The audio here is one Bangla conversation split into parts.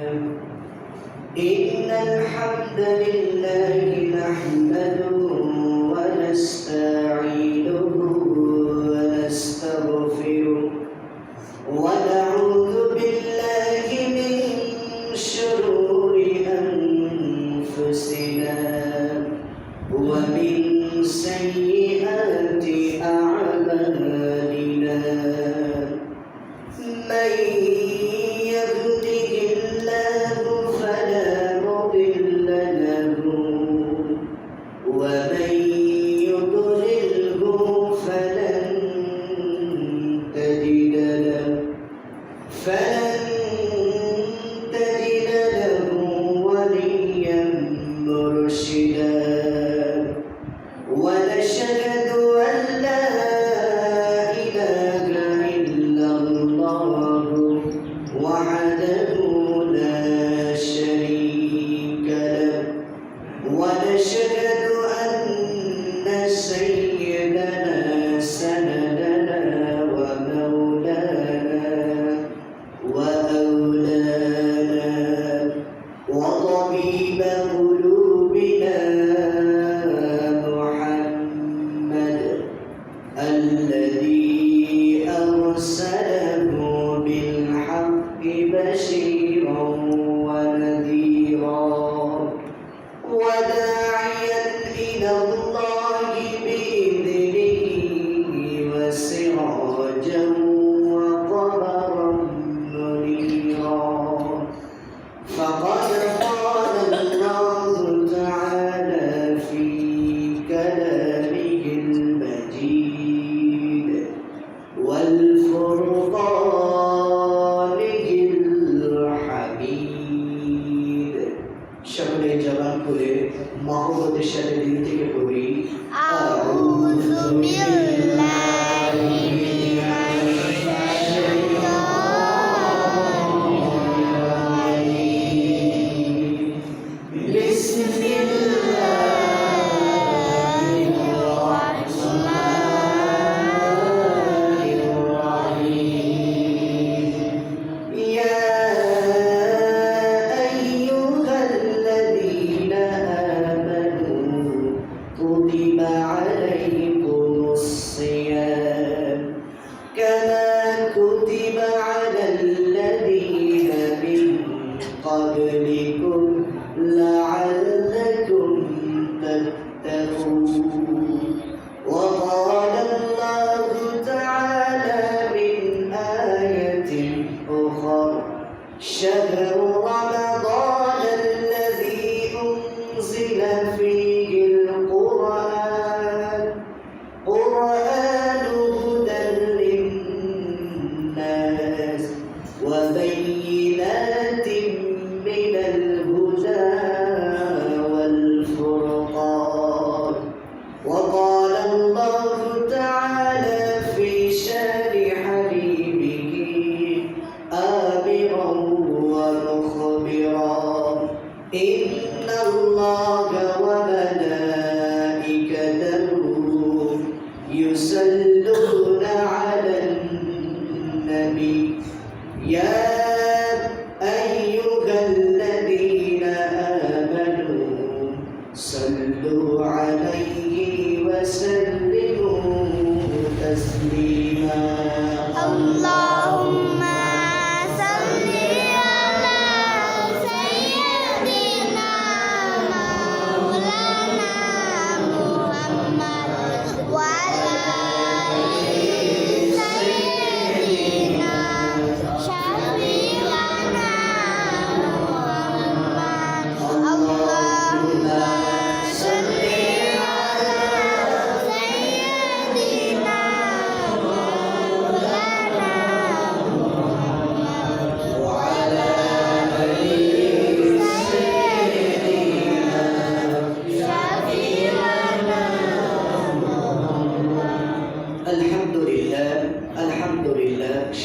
إن الحمد لله نحمده ونستعينه ونستغفره ونعوذ بالله من شرور أنفسنا ومن سيئات أعمالنا من يهده الله فلا مضل له ومن يضلله فلن تجد له وليا مرشدا ونشهد أن لا إله إلا الله وحده لا شريك له ونشهد أن سيدنا سندنا ومولانا وأولانا وطبيب قلوبنا محمد الذي أرسله بالحق بشيرا ونذيرا وداعيا إلى الله بإذنه وسراجا وقمرا منيرا فقد قال الله تعالى في كلامه المجيد والفرقانه الحميد সকলে জবান খুলে মহব্বতের সাথে দিল থেকে পড়ি আউযু বিল্লাহি মিনাশ শাইতানির রাজিম বিসমিল্লাহির রাহমানির রাহিম ইয়া كتب عليكم الصيام كما كتب على الذين من قبلكم لعلكم تتقون وقال الله تعالى من آية أخرى شهر رمضان الذي أنزل فيه قرآن هدى للناس وبينات من الهدى والفرقان وقال الله تعالى في شان حبيبه آمرا ومخبرا إن الله وملائكته يصلون على النبي يا أيها الذين آمنوا صلوا عليه وسلموا تسليما اللهم صل على سيدنا مولانا محمد وعلى سيدنا شفيعنا محمد اللهم صل على سيدنا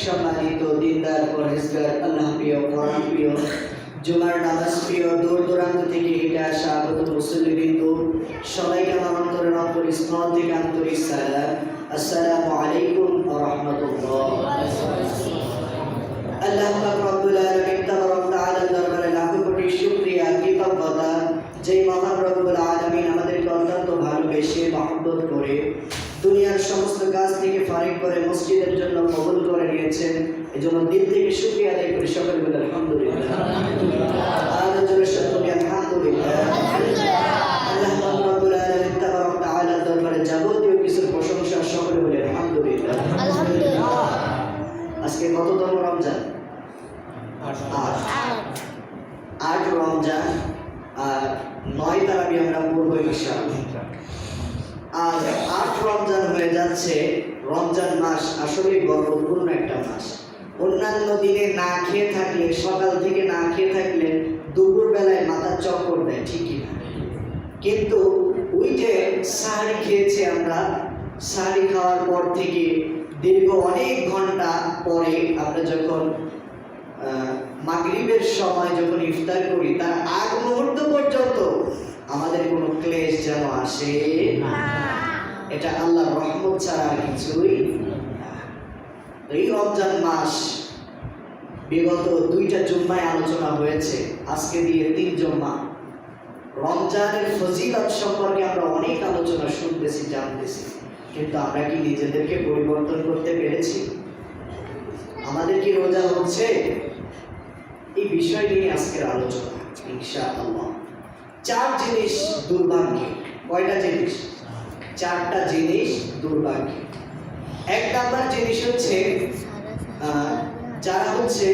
সম্মানিত দিনদার পরহেজগার আল্লাহ প্রিয় কোরআন প্রিয় জুমার নামাজ প্রিয় দূর দূরান্ত থেকে হেঁটে আসা আগত মুসল্লিবৃন্দ সবাইকে আমার অন্তরের অন্তরস্থল থেকে আন্তরিক সালাম আসসালামু আলাইকুম ওয়া রাহমাতুল্লাহ। আল্লাহ পাক রব্বুল আলামিন তাবারাক ওয়া তাআলা কাজ থেকে ফারিগ করে মসজিদের জন্য কবুল করে নিয়েছেন, এজন্য দিল থেকে শুকরিয়া আদায় করি। সকলে বলে আলহামদুলিল্লাহ। আর জোরে সকলে আলহামদুলিল্লাহ। আল্লাহ রাব্বুল আলামিন তাবারক ওয়া তাআলার দরবারে যাবতীয় কিছুর প্রশংসা, সকলে বলে আলহামদুলিল্লাহ। আজকে কততম রমজান? 8 রমজান আর 9 তারাবি আমরা পড়ব ইনশাআল্লাহ। আর 8 রমজান হয়ে যাচ্ছে। রমজান মাস আসলেই বরকতপূর্ণ একটা মাস। অন্যান্য দিনে না খেয়ে থাকলে, সকাল থেকে না খেয়ে থাকলে দুপুর বেলায় মাথা চক্কর দেয়, ঠিকই না? কিন্তু ওই যে সাহারি খেয়েছি আমরা, সাহারি খাওয়ার পর থেকে দীর্ঘ অনেক ঘন্টা পরে আমরা যখন মাগরিবের সময় যখন ইফতার করি, তার আগ মুহূর্ত পর্যন্ত আমাদের কোনো ক্লেশ যেন আসে না। এটা আল্লাহর রহমত ছাড়া আর কিছুই না। এই রমজান মাস বিগত 2টা জুম্মায় আলোচনা হয়েছে, আজকে দিয়ে 3 জুম্মা। রমজানের ফজিলত সম্পর্কে আমরা অনেক আলোচনা শুনতেছি, জানতেছি, কিন্তু আমরা কি নিজেদেরকে পরিবর্তন করতে পেরেছি? আমাদের কি রোজা হচ্ছে? এই বিষয় নিয়ে আজকের আলোচনা ইনশাআল্লাহ। 4 জিনিস দুর্ভাগ্য। কয়টা জিনিস? 4টা জিনিস দুর্ভাগ্য। 1 নাম্বার জিনিস হচ্ছে যারা হচ্ছে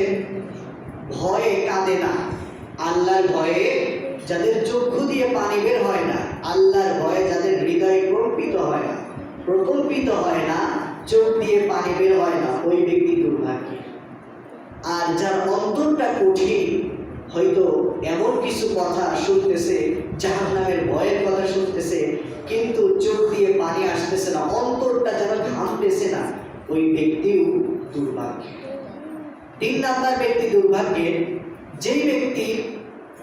ভয়ে কাঁদে না, আল্লাহর ভয়ে যাদের চক্ষু দিয়ে পানি বের হয় না, আল্লাহর ভয়ে যাদের হৃদয় প্রকম্পিত হয় না, চোখ দিয়ে পানি বের হয় না, ওই ব্যক্তি দুর্ভাগ্যী। আর যার অন্তরটা কঠিন, হয়তো এমন কিছু কথা শুনতেছে, জাহান্নামের ভয়ের কথা শুনতেছে, কিন্তু চোখ দিয়ে পানি আসতেছে না, অন্তরটা যেন ঘামতেছে না, ওই ব্যক্তিও দুর্ভাগ্য। 3 নাম্বার ব্যক্তি দুর্ভাগ্যের, যেই ব্যক্তি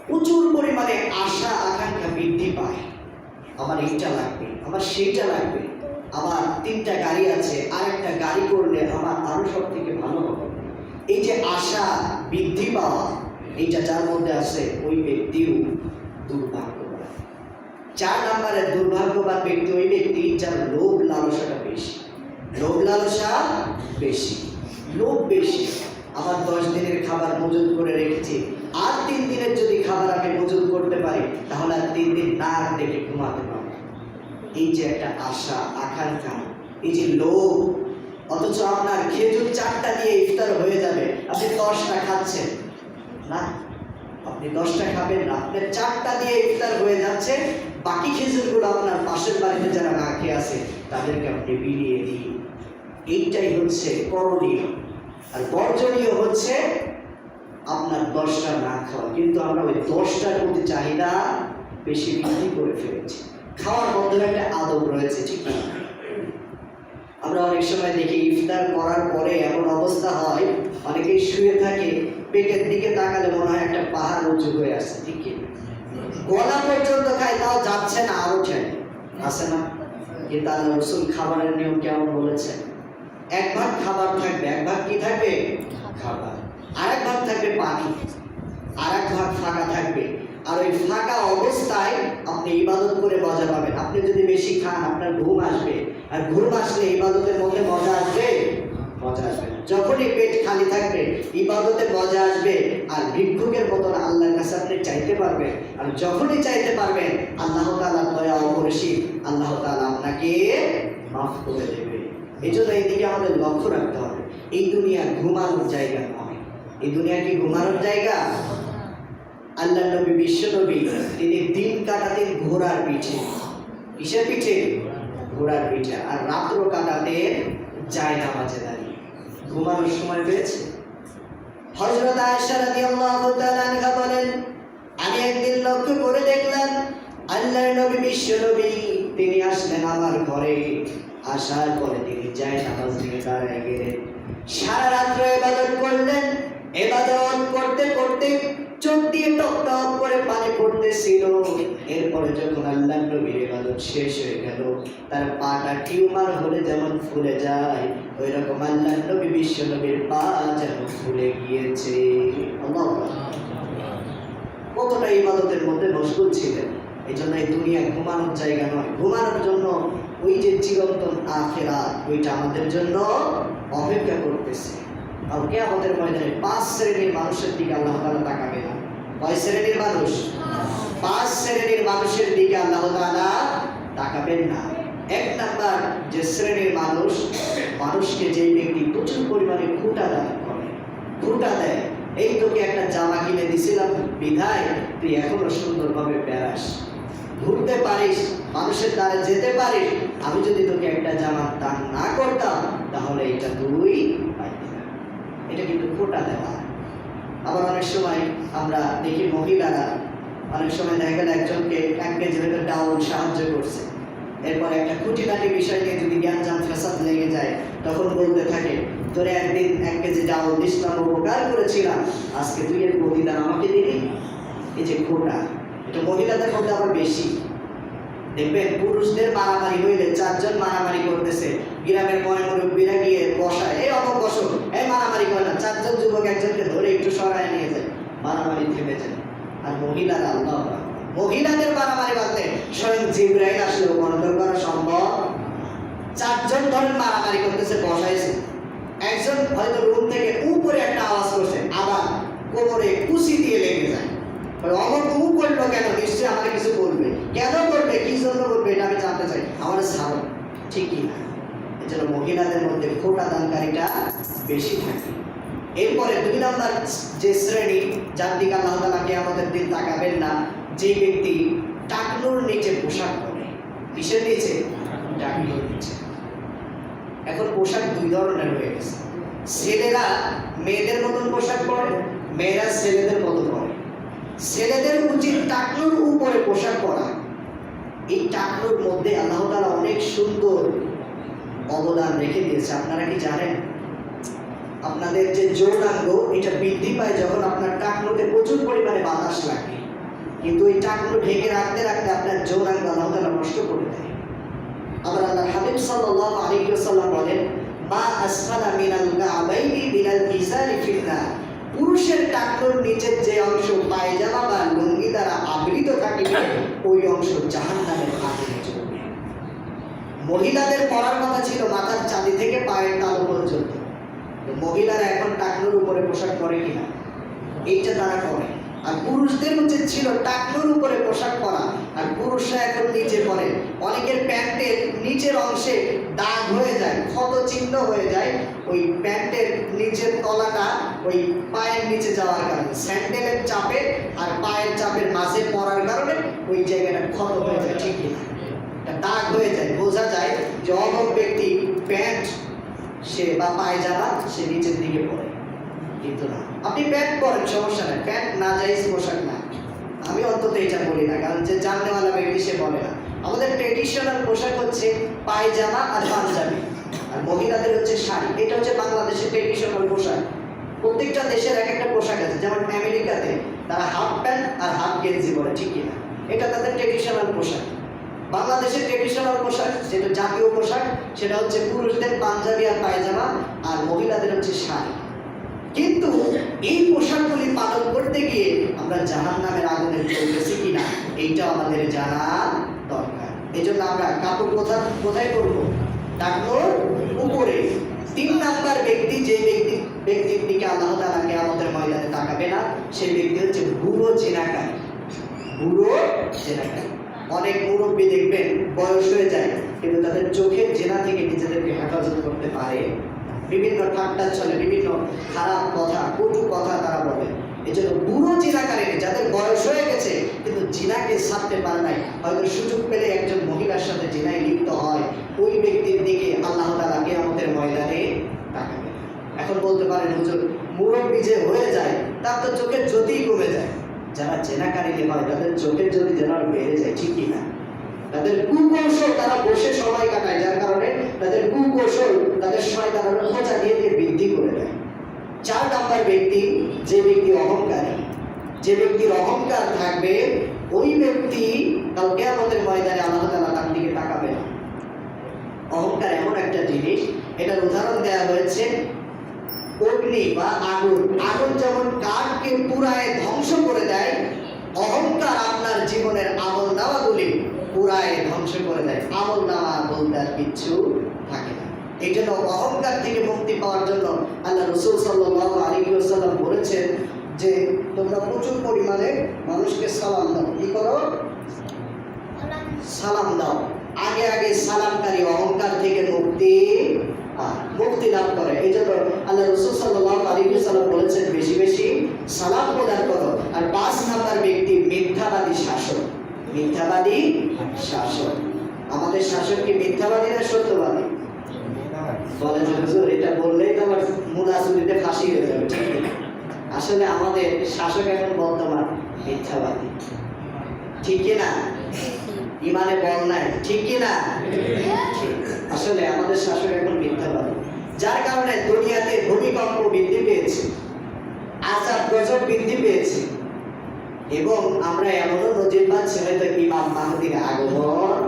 প্রচুর পরিমাণে আশা আকাঙ্ক্ষা বৃদ্ধি পায়। আমার এইটা লাগবে, আমার সেইটা লাগবে, আমার 3টা গাড়ি আছে, আরেকটা গাড়ি করলে আমার আরো সব থেকে ভালো হবে। এই যে আশা বৃদ্ধি পাওয়া, এইটা যার মধ্যে আছে, ওই ব্যক্তিও দুর্ভাগ্যবান। 4 নম্বরের দুর্ভাগ্যবান ব্যক্তি ওই ব্যক্তি যার লোভ লালসাটা বেশি। লোভ লালসা বেশি, লোভ বেশি। আমার 10 দিনের খাবার মজুদ করে রেখেছি, আর 3 দিনের যদি খাবার আমি মজুদ করতে পারি, তাহলে আর 3 দিন না দেখে ঘুমাতে পারবো। এই যে একটা আশা আকাঙ্ক্ষা, এই যে লোভ। অথচ আপনার খেজুর 4টা দিয়ে ইফতার হয়ে যাবে, আপনি 10টা খাচ্ছেন না, আপনি 10টা খাবেন না, আপনার 4টা দিয়ে ইফতার হয়ে যাচ্ছে। বাকি খেজুরগুলো আপনার পাশের বাড়িতে যারা না খেয়ে আছে তাদেরকে আপনি বিলিয়ে দিন। এইটাই হচ্ছে করণীয়। আর বর্জনীয় হচ্ছে আপনার 10টা না খাওয়া। কিন্তু আমরা ওই 10টার প্রতি চাহিদা বেশি বৃদ্ধি করে ফেলেছি। খাওয়ার মধ্যে একটা আদব রয়েছে, ঠিক না? আমরা অনেক সময় দেখি ইফতার করার পরে এমন অবস্থা হয়, অনেকেই শুয়ে থাকে, পেটের দিকে তাকালে মনে হয় একটা পাহাড় উঁচু হয়ে আসছে, ঠিক কি? গলা পর্যন্ত খায়, তাও যাচ্ছে না, আরো চাই, আছে না? কিন্তু আল্লাহ রাসূল খাবারের নিয়ম কেমন বলেছেন? 1 ভাগ খাবার থাকবে, 1 ভাগ কি থাকবে? খাবার। আরেক ভাগ থাকবে পানি, আরেক ভাগ ফাঁকা থাকবে। আর ওই ফাঁকা অবস্থায় আপনি ইবাদত করে মজা পাবেন। আপনি যদি বেশি খান, আপনার ঘুম আসবে, আর ঘুম আসলে ইবাদতের মধ্যে মজা আসবে, মজা আসবে। যখনই পেট খালি থাকবে, ইবাদতে মজা আসবে, আর ভিক্ষুকের মতন আল্লাহর কাছে আপনি চাইতে পারবেন। আর যখনই চাইতে পারবেন, আল্লাহ তাআলা দয়া অপরিসীম, আল্লাহ তাআলা আপনাকে মাফ করে দেবে। এই জন্য এইদিকে আমাদের লক্ষ্য রাখতে হবে। এই দুনিয়া ঘুমানোর জায়গা নয়। এই দুনিয়া কি ঘুমানোর জায়গা? আল্লাহ নবী, বিশ্ব নবী, তিনি দিন কাটাতেন ঘোড়ার পিঠে। কিসের পিঠে? ঘোড়ার পিঠে। আর রাত্র কাটাতেন জায়নামাজে দাঁড়িয়ে। ঘুমানোর সময় পেয়েছে? হযরত আয়েশা রাদিয়াল্লাহু তাআলা আনহা বলেন, আমি একদিন লক্ষ্য করে দেখলাম আল্লাহর নবী, বিশ্ব নবী, তিনি আসলেন আমার ঘরে। আসার পরে তিনি জায়নামাজ নিয়ে দাঁড়ায় গেলেন। সারা রাত্র ইবাদত করলেন। ইবাদত করতে করতে চোখ দিয়ে টপ টপ করে পানি পড়তেছিল। এরপরে যখন আল্লাহর নবীর ইবাদত শেষ হয়ে গেল, তার পাটা টিউমার হলে যেমন ফুলে যায়, ওই রকম আল্লাহর নবী, বিশ্ব নবীর পা যেন ফুলে গিয়েছে। আল্লাহু আকবার। কতটা ইবাদতের মধ্যে মশগুল ছিলেন। এই জন্য এই দুনিয়া ঘুমানোর জায়গা নয়। ঘুমানোর জন্য ওই যে চিরন্তন আখিরাত, ওইটা আমাদের জন্য অপেক্ষা করতেছে। কালকে আমাদের ময়দানে 5 শ্রেণীর মানুষের দিকে আল্লাহ তাআলা তাকাবে না। কয় শ্রেণীর মানুষ? 5 শ্রেণীর মানুষের দিকে আল্লাহ তাআলা তাকাবেন না। 1 নাম্বার যে শ্রেণীর মানুষ, মানুষকে যেই ব্যক্তি প্রচুর পরিমাণে খুঁটা দান করে, খুঁটা দেয়, এই তোকে একটা জামা কিনে দিছিলাম বিধায় তুই এখনো সুন্দরভাবে বেড়াস, ঘুরতে পারিস, মানুষের দ্বারে যেতে পারিস, আমি যদি তোকে একটা জামা দান না করতাম তাহলে এটা তুই পাইতি না। এটা কিন্তু খোটা দেওয়া। আবার অনেক সময় আমরা দেখি মহিলারা অনেক সময় দেখা গেল একজনকে 1 কেজি ভেতর ডাউল সাহায্য করছে, এরপর একটা খুঁটিনাটি বিষয় নিয়ে যদি জ্ঞান ফেসাদ লেগে যায় তখন বলতে থাকে, তোরে একদিন 1 কেজি ডাউল দিলাম, উপকার করেছিলাম, আজকে তুই এর প্রতিদান আমাকে দিবি। এই যে খোটা, এটা মহিলাদের মধ্যে আবার বেশি। দেখবেন পুরুষদের মারামারি হইলে 4 জন মারামারি করতেছে, গ্রামের মুরব্বীরা গিয়ে বসায়, এই অমক বসো, এই মারামারি করে না, 4 জন যুবক একজনকে ধরে একটু সরায় নিয়ে যায়, মারামারি থেমে যায়। আর মহিলারা, আল্লাহ, মহিলাদের মারামারি বাদলে স্বয়ং জিবরাইল আসলেও কন্ট্রোল করা সম্ভব। 4 জন ধরে মারামারি করতেছে, বসাইছে, একজন হয়তো রুম থেকে উপরে একটা আওয়াজ করছে, আবার কোমরে কুচি দিয়ে লেগে যায়। অমর তু করলো কেন? নিশ্চয়ই আমাকে কিছু বলবে। কেন করবে, কি জন্য করবে, এটা আমি জানতে চাই, আমার ছাড়ো, ঠিক কি না? এজন্য মহিলাদের মধ্যে খোটা দানকারীটা বেশি থাকে। এরপরে 2 নম্বর যে শ্রেণী, যার দিকে আল্লাহ তাআলা কিয়ামতের দিন তাকাবেন না, যে ব্যক্তি টাকনুর নিচে পোশাক পরে। কিসের নিচে? টাকনুর নিচে। এখন পোশাক 2 ধরনের হয়ে গেছে। ছেলেরা মেয়েদের মতন পোশাক পরে, মেয়েরা ছেলেদের মতো পরে। ছেলেদের উচিত টাকনুর উপরে পোশাক পরা। এই টাকনুর মধ্যে আল্লাহ তাআলা অনেক সুন্দর অবদান রেখে দিয়েছে। আপনারা কি জানেন? আপনাদের যে যৌনাঙ্গ, এটা বৃদ্ধি পায় যখন আপনার টাকনুতে প্রচুর পরিমাণে বাতাস লাগে, কিন্তু এই টাকনু ঢেকে রাখতে রাখতে আপনার যৌনাঙ্গ আল্লাহ তাআলা নষ্ট করে দেয়। আবার আল্লাহর হাবিব সাল্লাল্লাহু আলাইহি ওয়াসাল্লাম বলেন, মা আসফালা মিনাল কাবাইনি মিনাল ইজারি ফিন্নার। পুরুষের টাকনুর নিচের যে অংশ পায়জামা বা লুঙ্গি দ্বারা আবৃত থাকিবে, ওই অংশ জাহান্নামের আগুনে জ্বলবে। মহিলাদের পরার কথা ছিল মাথার চাঁদি থেকে পায়ের তালু পর্যন্ত, মহিলারা এখন টাকনুর উপরে পোশাক পরে কিনা? এইটা তারা করে। আর পুরুষদের উচিত ছিল টাকনুর উপরে পোশাক পরা, আর পুরুষরা এখন নিচে পরে। অনেকের প্যান্টের নিচের অংশে দাগ হয়ে যায়, ক্ষত চিহ্ন হয়ে যায়, ওই প্যান্টের নিচের তলাটা ওই পায়ের নিচে যাওয়ার কারণে, স্যান্ডেলের চাপে আর পায়ের চাপের মাঝে পড়ার কারণে ওই জায়গাটা ক্ষত হয়ে যায়, ঠিক কিনা? দাগ হয়ে যায়, বোঝা যায় যে অমুক ব্যক্তি প্যান্ট সে বা পায়জামা সে নিচের দিকে পরে। কিন্তু না, আপনি প্যান্ট পরেন, সমস্যা নেই, প্যান্ট না জায়েজ পোশাক না, আমি অন্তত এটা বলি না, কারণ যে জাননেওয়ালা ব্যক্তি সে বলে না। আমাদের ট্রেডিশনাল পোশাক হচ্ছে পায়জামা আর পাঞ্জাবি, আর মহিলাদের হচ্ছে শাড়ি। এটা হচ্ছে বাংলাদেশের ট্রেডিশনাল পোশাক। প্রত্যেকটা দেশের এক একটা পোশাক আছে। যেমন আমেরিকাতে তারা হাফ প্যান্ট আর হাফ গেঞ্জি পরে, ঠিক কিনা? এটা তাদের ট্রেডিশনাল পোশাক। বাংলাদেশের ট্রেডিশনাল পোশাক, যেটা জাতীয় পোশাক, সেটা হচ্ছে পুরুষদের পাঞ্জাবি আর পায়জামা, আর মহিলাদের হচ্ছে শাড়ি। কিন্তু এই পোশাকগুলি পালন করতে গিয়ে আমরা জাহান্নামের আগুনে চলতেছি কিনা, এইটাও আমাদের জানা দরকার। এই জন্য আমরা কাপড় কোথায় করবো? টাকনুর উপরে। 3 নাম্বার ব্যক্তি, যে ব্যক্তির দিকে আল্লাহ তাআলা কিয়ামতের ময়দানে তাকাবে না, সেই ব্যক্তি হচ্ছে বুড়ো জিনাকারী। বুড়ো জিনাকারী। অনেক মুরব্বী দেখবেন বয়স হয়ে যায়, কিন্তু তাদের চোখের জেনা থেকে নিজেদেরকে হেফাজত করতে পারে। বিভিন্ন ঠাট্টা চলে, বিভিন্ন খারাপ কথা, কটু কথা তারা বলে। এই জন্য বুড়ো জিনাকারী, যাদের বয়স হয়ে গেছে কিন্তু জিনাকে ছাড়তে পারে নাই, হয়তো সুযোগ পেলে একজন মহিলার সাথে জিনায় লিপ্ত হয়, ওই ব্যক্তির দিকে আল্লাহ তাআলা কিয়ামতের ময়দানে তাকাবে। এখন বলতে পারেন, হুজুর মুরব্বী যে হয়ে যায় তার তো চোখের জ্যোতিই কমে যায়। যারা জেনাকারী হয় তাদের চোখের জ্যোতি যেন বেড়ে যায়, ঠিক কিনা? তাদের কুকৌশল, তারা বসে সময় কাটায়, যার কারণে তাদের কুকৌশল তাদের শয়তানের খোঁজা দিয়ে বৃদ্ধি করে দেয়। 4 নাম্বার ব্যক্তি, যে ব্যক্তি অহংকারী, যে ব্যক্তির অহংকার থাকবে, ওই ব্যক্তি কাল কিয়ামতের ময়দানে আল্লাহ তাআলা তার দিকে তাকাবে না। অহংকার এমন একটা জিনিস, এটার উদাহরণ দেওয়া হয়েছে অগ্নি বা আগুন। আগুন যেমন কাঠকে পুরায় ধ্বংস করে দেয়, অহংকার আপনার জীবনের আমল নামাগুলি পুরা পুরাই ধ্বংস করে দেয়, আমল নামা বলতে আর কিচ্ছু থাকে না। এই জন্য অহংকার থেকে মুক্তি পাওয়ার জন্য আল্লাহ রাসূল সাল্লাল্লাহু আলাইহি ওয়াসাল্লাম বলেছেন যে তোমরা প্রচুর পরিমাণে মানুষকে সালাম দাও। কি করো? সালাম দাও। আগে আগে সালামকারী অহংকার থেকে মুক্তি লাভ করে। এই জন্য আল্লাহ রাসূল সাল্লাল্লাহু আলাইহি ওয়াসাল্লাম বলেছেন বেশি বেশি সালাম প্রদান করো। আর 5 নাম্বার ব্যক্তি মিথ্যাবাদী শাসক। মিথ্যাবাদী শাসক। আমাদের শাসক কি মিথ্যাবাদী না সত্যবাদী? বলে যে হুজুর এটা বললেই তো আমার মুনাসুরিতে ফাঁসি হয়ে যাবে। ঠিক না? আসলে আমাদের শাসক এখন বর্তমান মিথ্যাবাদী। ঠিক কি না? ইমানে বল নাই। ঠিক কি না? আসলে আমাদের শাসক এখন মিথ্যাবাদী, যার কারণে দুনিয়াতে ভূমিকম্প বৃদ্ধি পেয়েছে, আযাব গজব বৃদ্ধি পেয়েছে, এবং আমরা এমনও নজির পাচ্ছি হয়তো ইমাম মাহদীর আগমন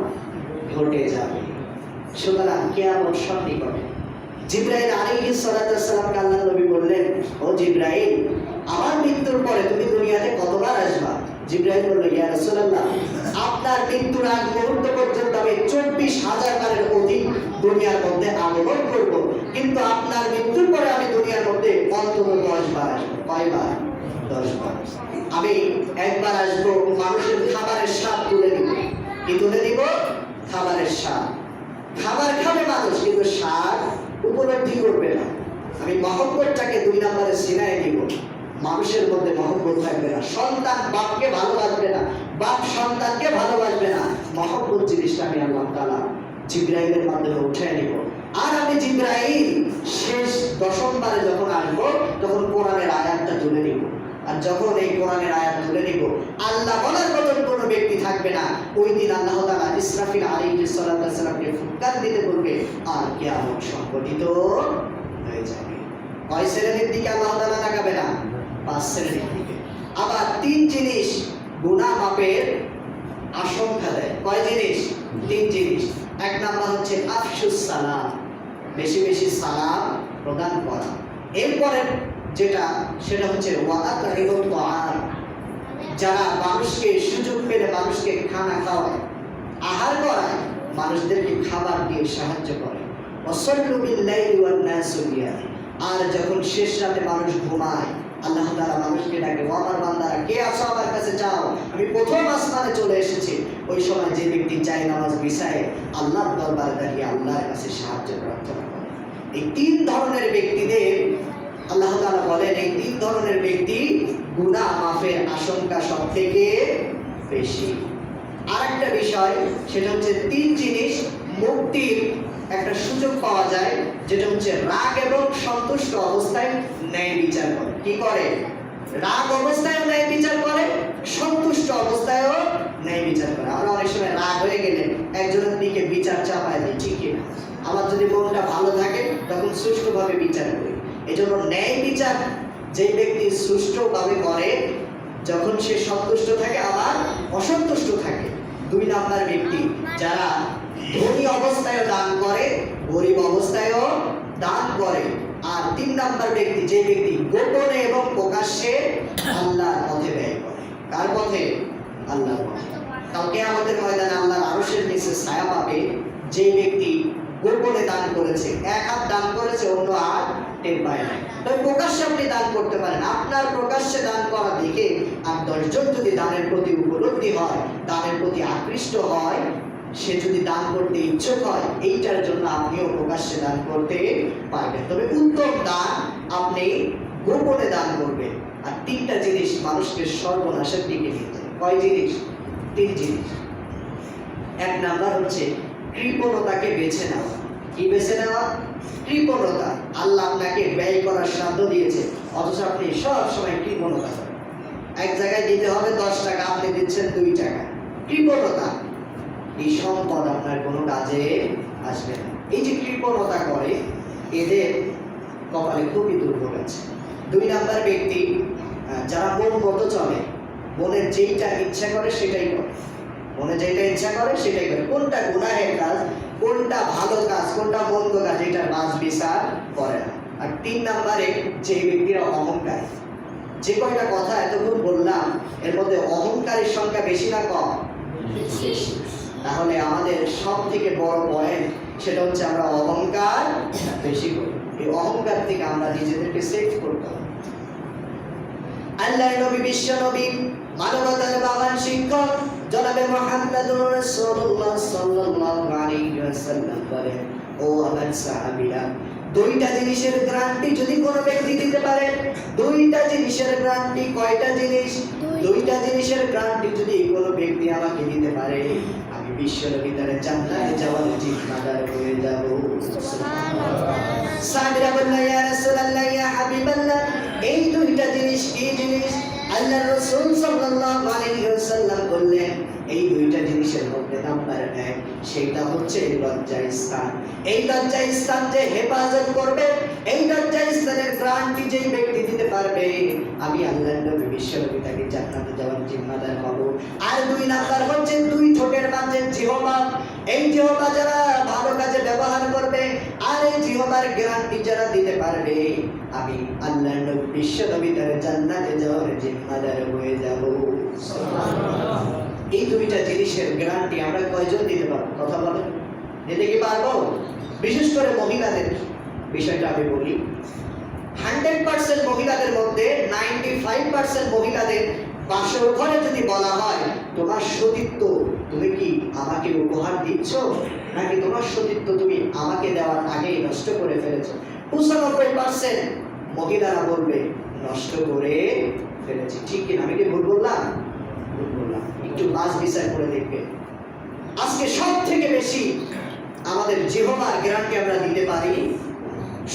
ঘটে যাবে। সুতরাং কিয়ামত সন্নিকটে। জিবরাইল আলাইহিস সালাতু ওয়াস সালামকে আল্লাহর নবী বললেন, ও জিবরাইল, আমার মৃত্যুর পরে তুমি দুনিয়াতে কতবার আসবা? জিবরাইল বলল, ইয়া রাসূলুল্লাহ, আপনার মৃত্যুর আগ মুহূর্ত পর্যন্ত আমি 24,000 বারের অধিক দুনিয়ার মধ্যে আগমন করব, কিন্তু আপনার মৃত্যুর পরে আমি দুনিয়ার মধ্যে অন্তত 10 বার আসবো। কয়বার? 10 বার। আমি একবার আসবো, মানুষের খাবারের স্বাদ তুলে দিব। কি তুলে দিব? খাবারের স্বাদ। খাবার খাবে মানুষ, কিন্তু স্বাদ উপলব্ধি করবে না। আমি মহব্বতটাকে 2 নম্বরে সিনায় দিব। মানুষের মধ্যে মহব্বত থাকবে না। সন্তান বাপকে ভালোবাসবে না, বাপ সন্তানকে ভালোবাসবে না। মহব্বত জিনিসটা আমি আল্লাহ তাআলা জিবরাইলের মাধ্যমে উঠিয়ে নিব। আর আমি জিবরাইল শেষ 10ম বারে যখন আসবো, তখন কোরআনের আয়াতটা তুলে নিব। আর যখন এই কোরআনের আয়াত তুলে নিব, আল্লাহ বলার মতন কোনো ব্যক্তি থাকবে না। ওই দিন আল্লাহ তাআলা ইসরাফিল আলাইহিস সালাতু ওয়াস সালামকে ফুৎকার দিতে বলবে, আর কিয়ামত সংঘটিত হয়ে যাবে। কয় শ্রেণীর দিকে আল্লাহ তাআলা তাকাবে না? 5 শ্রেণীর দিকে। আবার 3 জিনিস গুনাহ মাপের আশঙ্কা দেয়। কয় জিনিস? 3 জিনিস। 1 নাম্বার হচ্ছে আফসুস সালাম, বেশি বেশি সালাম প্রদান করা। এরপরে যেটা, সেটা হচ্ছে ওয়াতারিবুত তাআম, যারা মানুষকে সুযোগ পেলে মানুষকে খানা খাওয়ায়, আহার করায়, মানুষদেরকে খাবার দিয়ে সাহায্য করে। ওয়াসাল্লু বিল লাইলি ওয়ান নাসু নিয়াম, আর যখন শেষ রাতে মানুষ ঘুমায়, আল্লাহ তাআলা মানুষকে ডাকে, ও আমার বান্দারা, কে আছো আমার কাছে যাও, আমি প্রথম আসমানে চলে এসেছি। ওই সময় যে ব্যক্তি চায় নামাজ বিছায়, আল্লাহর দরবারে দাঁড়িয়ে আল্লাহর কাছে সাহায্য প্রার্থনা করে। এই 3 ধরনের ব্যক্তিদের আল্লাহ তাআলা বলেন, এই 3 ধরনের ব্যক্তি গুনাহ মাফের আশঙ্কা সবথেকে বেশি। আরেকটা বিষয়, সেটা হচ্ছে 3 জিনিস মুক্তির একটা সুযোগ পাওয়া যায়, যেটা হচ্ছে রাগ এবং সন্তুষ্ট অবস্থায় ন্যায় বিচার করে। কি করে? রাগ অবস্থায়ও ন্যায় বিচার করে, সন্তুষ্ট অবস্থায়ও ন্যায় বিচার করে। আমরা অনেক সময় রাগ হয়ে গেলে একজনের দিকে বিচার চাপায় দিই, ঠিক কি না? আমার যদি মনটা ভালো থাকে, তখন সুষ্ঠুভাবে বিচার করি। এই জন্য ন্যায় বিচার যে ব্যক্তি সুষ্ঠুভাবে করে, যখন সে সন্তুষ্ট থাকে আবার অসন্তুষ্ট থাকে। 2 নাম্বার ব্যক্তি, যারা ধনী অবস্থায়ও দান করে, গরিব অবস্থায়ও দান করে। আর 3 নাম্বার ব্যক্তি, যে ব্যক্তি গোপনে এবং প্রকাশ্যে আল্লাহর পথে ব্যয় করে। কার পথে? আল্লাহর পথে। কালকে আমাদের ময়দানে আল্লাহর আরশের নিচে ছায়া পাবে যে ব্যক্তি গোপনে দান করেছে। 1 হাত দান করেছে, অন্য হাত টের পায় না। তবে প্রকাশ্যে আপনি দান করতে পারেন। আপনার প্রকাশ্যে দান করা দেখে আর 10 জন যদি দানের প্রতি উপলব্ধি হয়, দানের প্রতি আকৃষ্ট হয়, সে যদি দান করতে ইচ্ছুক হয়, এইটার জন্য আপনিও প্রকাশ্যে দান করতে পারবেন। তবে উত্তম দান আপনি গোপনে দান করবেন। আর 3টা জিনিস মানুষকে সর্বনাশের দিকে নিয়ে যায়। কয় জিনিস? 3 জিনিস। 1 নাম্বার হচ্ছে কৃপণতাকে বেছে নেওয়া। কি বেছে নেওয়া? কৃপণতা। আল্লাহ আপনাকে ব্যয় করার সাধ্য দিয়েছে, অথচ আপনি সব সময় কৃপণতা করেন। এক জায়গায় দিতে হবে 10 টাকা, আপনি দিচ্ছেন 2 টাকা। কৃপণতা। এই সম্পদ আপনার কোনো কাজে আসবে না। এই যে কৃপণতা করে, এদের কপালে খুবই দুর্ভোগ আছে। 2 নাম্বার ব্যক্তি, যারা মন মতো চলে, মনের যেইটা ইচ্ছা করে সেটাই করে। মনে যেটা ইচ্ছা করে সেটাই করে। কোনটা গুনাহের কাজ, কোনটা ভালো কাজ, কোনটা মন্দ কাজ, এটা বাছ বিচার করে না। আর 3 নাম্বারে যে ব্যক্তিরা অহংকারী। যে কয়টা কথা এতক্ষণ বললাম, এর মধ্যে অহংকারের সংখ্যা বেশি না কম? বেশি। তাহলে আমাদের সব থেকে বড় পয়েন্ট সেটা হচ্ছে আমরা অহংকার বেশি করি। এই অহংকার থেকে আমরা নিজেদেরকে সেভ করতে হবে। আল্লাহর নবী, বিশ্ব নবী, মানবতার বাগান শিক্ষক জনাবে মুহাম্মদুর রাসূলুল্লাহ সাল্লাল্লাহু আলাইহি ওয়াসাল্লাম বলেন, ও আমার সাহাবীরা, দুইটা জিনিসের গ্যারান্টি যদি কোনো ব্যক্তি দিতে পারে, দুইটা জিনিসের গ্যারান্টি, কয়টা জিনিস? দুইটা জিনিসের গ্যারান্টি যদি কোনো ব্যক্তি আমাকে দিতে পারে, আমি বিশ্ব নবী তার জান্নাতে যাওয়ার জিম্মাদার হয়ে যাব। সুবহানাল্লাহ। সাহাবীরা বললেন, ইয়া রাসূলুল্লাহ, ইয়া হাবিবাল্লাহ, এই দুইটা জিনিস কি জিনিস? আল্লাহর রাসূল সাল্লাল্লাহু আলাইহি ওয়াসাল্লাম বললেন, এই দুইটা জিনিসের মধ্যে নাম্বার 1 সেটা হচ্ছে লজ্জাস্থান। এই লজ্জাস্থান যে হেফাজত করবে, এই লজ্জাস্থানের গ্যারান্টি যেই ব্যক্তি দিতে পারবে, আমি আল্লাহর নবী বিশ্ব নবী তাকে জান্নাতে যাওয়ার জিম্মাদার হব। আর 2 নাম্বার হচ্ছে 2 ঠোঁটের মাঝে জিহ্বা। এই জিহ্বা যারা ভালো কাজে ব্যবহার করবে, আর এই জিহ্বার গ্যারান্টি যারা দিতে পারবে, আমি আল্লাহর নবী বিশ্ব নবী তার জান্নাতে যাওয়ার জিম্মাদার হয়ে যাব। সুবহানাল্লাহ। এই দুইটা জিনিসের গ্যারান্টি আমরা কয়জন দিতে পারবো? কথা বলেন, দিতে কি পারবো? বিশেষ করে মহিলাদের বিষয়টা আমি বলি। 100% মহিলাদের মধ্যে 95% মহিলাদের বাসর ঘরে যদি বলা হয়, তোমার সতীত্ব তুমি কি আমাকে উপহার দিচ্ছ, নাকি তোমার সতীত্ব তুমি আমাকে দেওয়ার আগেই নষ্ট করে ফেলেছো, 95% মহিলারা বলবে নষ্ট করে ফেলেছি। ঠিক কিনা? আমি কি ভুল বললাম? ভুল বললাম। একটু বাস বিচার করে দেখবে, আজকে সব থেকে বেশি আমাদের জিহ্বার গ্যারান্টি আমরা দিতে পারি,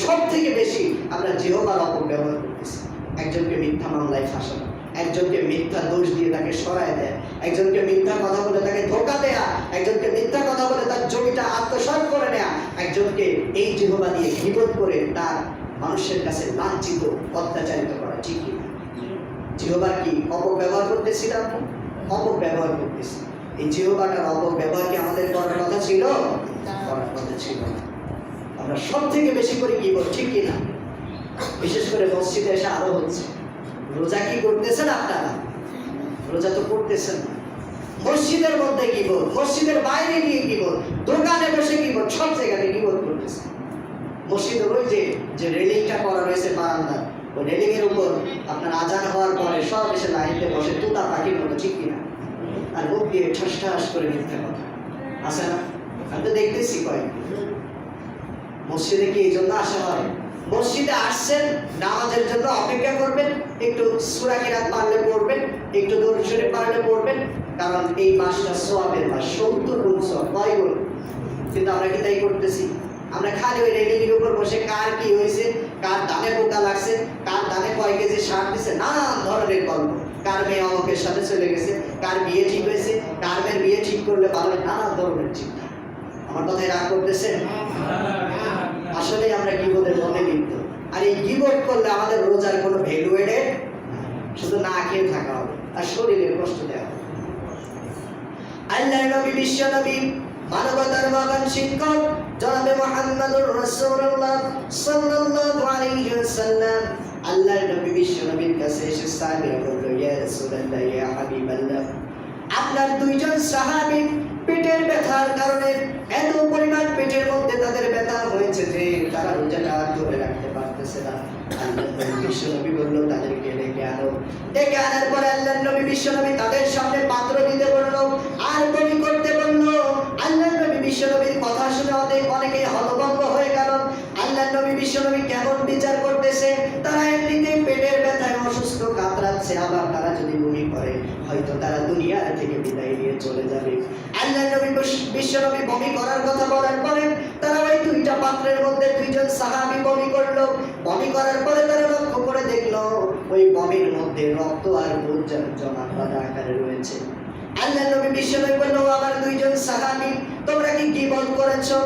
সব থেকে বেশি আমরা জিহ্বার অপব্যবহার করতেছি। একজনকে মিথ্যা মামলায় ফাঁসানো, একজনকে মিথ্যা দোষ দিয়ে তাকে সরায় দেয়, একজনকে মিথ্যা কথা বলে তাকে ধোঁকা দেয়া, একজনকে মিথ্যা কথা বলে তার জমিটা আত্মসাৎ করে নেয়া, একজনকে এই জিহ্বা দিয়ে গীবত করে তার মানুষের কাছে লাঞ্ছিত, অত্যাচারিত করা। ঠিক কি? জিহ্বার কি অপব্যবহার করতেছি না? অপব্যবহার করতেছি। এই জিহ্বাটার অপব্যবহার কি আমাদের করার কথা ছিল? করার কথা ছিল না। আমরা সব থেকে বেশি করে কি বল, ঠিক কি না? বিশেষ করে মসজিদে এসে আরো হচ্ছে। রোজা কি করতেছেন আপনারা? রোজা তো করতেছেন না। মসজিদের মধ্যে কি বল, মসজিদের বাইরে গিয়ে কি বল, দোকানে বসে কি বল, সব জায়গায় কি বল করতেছে। মসজিদের ওই যে রেলিংটা করা রয়েছে বারান্দা, ওই রেলিং এর উপর আপনার আজান হওয়ার পরে সব এসে লাইনতে বসে তুতা পাখির মতো, ঠিক কিনা? আর মুখ দিয়ে ঠাস ঠাস করে মিথ্যা কথা আসে না? আমি তো দেখতেছি কয়েকদিন। মসজিদে কি এই জন্য আসা হয়? মসজিদে আসছেন নামাজের জন্য, অপেক্ষা করবেন, একটু সূরা কিরাত পারলে পড়বেন, একটু দরুদ শরীফ পারলে পড়বেন, কারণ এই মাসটা সওয়াবের মাস, 70 গুণ সওয়াব, 9 গুণ। কিন্তু আমরা কি তাই করতেছি? আমরা খালি ওই রেলিংয়ের উপর বসে কার কি হয়েছে, কার দানে পোকা লাগছে, কার দানে কয় কেজি সার দিছে, নানান ধরনের গল্প, কার মেয়ে অমুকের সাথে চলে গেছে, কার বিয়ে ঠিক হয়েছে, কার মেয়ের বিয়ে ঠিক করলে ভালো, নানান ধরনের চিন্তা। আমার কথায় রাগ করতেছেন? আসলে আমরা গীবতের মধ্যে লিপ্ত। আর এই গীবত করলে আমাদের রোজার কোনো ভ্যালু এডে, শুধু না খেয়ে থাকা হবে আর শরীরে কষ্ট দেওয়া হবে। আল্লাহর নবী বিশ্ব নবী, মানবতার বাগান শিক্ষক জনাবে মুহাম্মদুর রাসূলুল্লাহ সাল্লাল্লাহু আলাইহি ওয়াসাল্লাম আল্লাহর নবী বিশ্ব নবীর কাছে এসে সাহাবীরা বলল, ইয়া রাসূলুল্লাহ, ইয়া হাবিবাল্লাহ, আপনার 2 জন সাহাবী পেটের ব্যথার কারণে এত পরিমাণ পেটের মধ্যে তাদের ব্যথা হয়েছে যে তারা রোজাটা ধরে রাখতে পারতেছে না। আল্লাহর নবী বিশ্ব নবী বলল, তাদেরকে ডেকে আনো। ডেকে আনার পরে আল্লাহর নবী বিশ্ব নবী তাদের সামনে পাত্র দিতে বলল আর বমি করতে বলল। আল্লাহর নবী বিশ্ব নবীর কথা শুনে অনেকে হতভম্ব হয়ে গেল। আল্লাহর নবী বিশ্ব নবী কেমন বিচার করতেছে, তারা এমনিতেই পেটের ব্যথায় অসুস্থ কাতরাচ্ছে, আবার তারা যদি বমি করে হয়তো তারা দুনিয়া থেকে বিদায় নিয়ে চলে যাবে। আল্লাহর নবী বিশ্ব নবী বমি করার কথা বলার পরে তারা ওই 2টা পাত্রের মধ্যে 2 জন সাহাবী বমি করলো। বমি করার পরে তারা লক্ষ্য করে দেখলো ওই বমির মধ্যে রক্ত আর দুধ জমা আকারে রয়েছে। আল্লাহর নবী বিশ্ব নবী বলল, আমার 2 জন সাহাবী, তোমরা কি গীবত করেছো?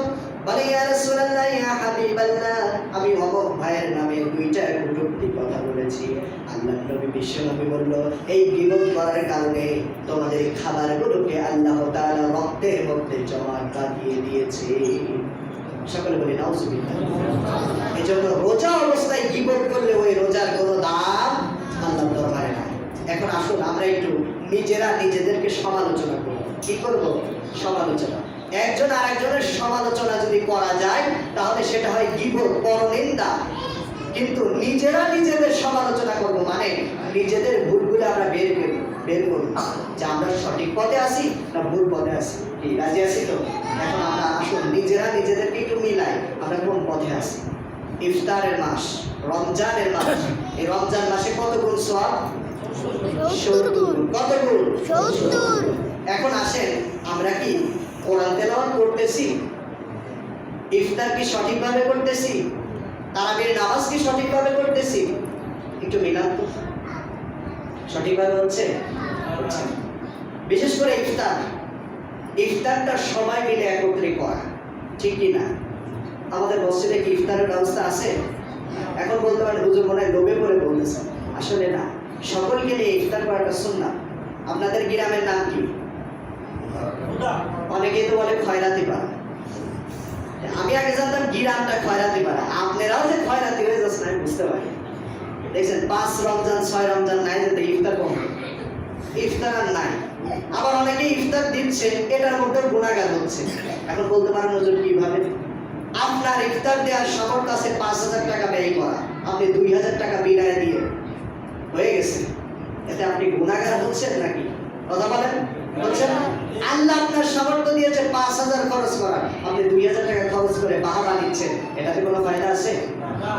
বলে, ইয়া রাসূলুল্লাহ, ইয়া হাবিবাল্লাহ, আমি অমুক ভাইয়ের নামে 2টা কটূক্তি কথা বলেছি। আল্লাহর নবী বিশ্ব নবী বলল, এই গীবত করার কারণে তোমাদের খাবারগুলোকে আল্লাহ তাআলা রক্তের মধ্যে জমা দিয়ে দিয়েছে। সকলে বলি নাউজুবিল্লাহ। এজন্য রোজা অবস্থায় গীবত করলে ওই রোজার কোনো দাম আল্লাহর দরবারে নাই। এখন আসুন আমরা একটু নিজেরা নিজেদেরকে সমালোচনা করব। কি করব? সমালোচনা। একজন আরেকজনের সমালোচনা যদি করা যায় তাহলে সেটা হয় গীবত, পরনিন্দা। কিন্তু নিজেরা নিজেদের সমালোচনা করব মানে নিজেদের ভুলগুলো আমরা বের করব যে আমরা সঠিক পথে আছি না ভুল পথে আছি। কি রাজি আছি তো? এখন আমরা আসুন নিজেরা নিজেদেরকে একটু মিলাই আমরা কোন পথে আছি। ইফতারের মাস, রমজানের মাস। এই রমজান মাসে কত গুণ সওয়াব? 70। কত গুণ? 70। এখন আসেন আমরা কি কোরআন তেলাওয়াত করতেছি? ইফতার কি সঠিকভাবে করতেছি? তারাবির নামাজ কি সঠিকভাবে করতেছি? একটু মিলান তো। সঠিকভাবে হচ্ছে? বিশেষ করে ইফতারটা সবাই মিলে একত্রে করা, ঠিক কি না? আমাদের মসজিদে কি ইফতারের ব্যবস্থা আছে? এখন বলতে পারেন হুজুর মনে হয় লোভে পড়ে বলতেছেন। আসলে না, সকলকে নিয়ে ইফতার করাটা সুন্নাত। আপনাদের গ্রামের নাম কি? অনেকেই তো বলে খয়রাতি পাড়া। আমি আগে জানতাম গ্রামটা খয়রাতি পাড়া। আপনারাও যে খয়রাতি হয়ে যাচ্ছেন আমি বুঝতে পারি। দেখছেন 5 রমজান 6 রমজান নাই যেতে ইফতার কম, ইফতার আর নাই। আবার অনেকে ইফতার দিচ্ছে, এটার মধ্যে গুনাহগার হচ্ছে। এখন বলতে পারেন হুজুর কিভাবে? আপনার ইফতার দেওয়ার সামর্থ্য আছে 5,000 টাকা ব্যয় করা, আপনি 2,000 টাকা বিনায় দিয়ে হয়ে গেছে, এতে আপনি গুনাহগার হচ্ছেন নাকি? কথা বলেন, হচ্ছেন না? আল্লাহ আপনার সামর্থ্য দিয়েছে 5,000 খরচ করার, আপনি 2,000 টাকা খরচ করে বাহাবা নিচ্ছেন, এটাতে কোনো ফায়দা আছে? না।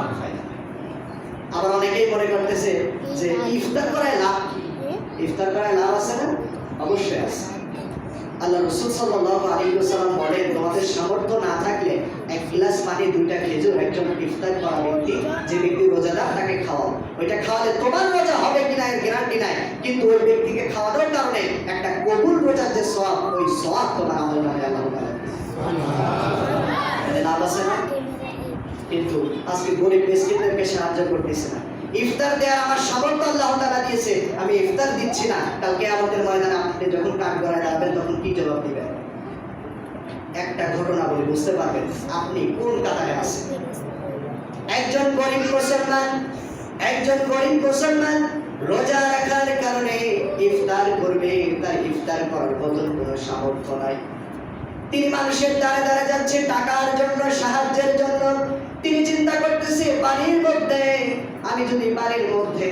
আবার অনেকেই মনে করতেছে যে ইফতার করায় লাভ কি? ইফতার করায় লাভ আছে না? অবশ্যই আছে। আল্লাহ রাসূল সাল্লাল্লাহু আলাইহি ওয়াসাল্লাম বলেন, তোমাদের সামর্থ্য না থাকলে এক গ্লাস পানি 2টা খেজুর একজন ইফতার করা ব্যক্তি, যে ব্যক্তি রোজাদার তাকে খাওয়াও। ওইটা খাওয়ালে তোমার রোজা হবে কিনা এর গ্যারান্টি নাই, কিন্তু ওই ব্যক্তিকে খাওয়ানোর কারণে একটা কবুল রোজার যে সওয়াব, ওই সওয়াব তোমার আমলনামায় আল্লাহ তাআলা লাভ আছে না? কিন্তু আজকে গরিব মিসকিনদেরকে সাহায্য করতেছে না। ইফতার দেওয়ার আমার সামর্থ্য আল্লাহ তাআলা দিয়েছে, আমি ইফতার দিচ্ছি না। কালকে আমাদের ময়দানে আপনি যখন কাঠ গড়ায় যাবেন তখন কি জবাব দিবেন? একটা ঘটনা বলে বুঝতে পারবেন আপনি কোন কাতারে আছেন। একজন গরিব মুসলমান রোজা রাখার কারণে ইফতার করবে, তার ইফতার করার মতন কোনো সামর্থ্য নাই। তিনি মানুষের দ্বারে দ্বারে যাচ্ছে টাকার জন্য, সাহায্যের জন্য। তিনি চিন্তা করতেছে পানির মধ্যে, আমি যদি পানির মধ্যে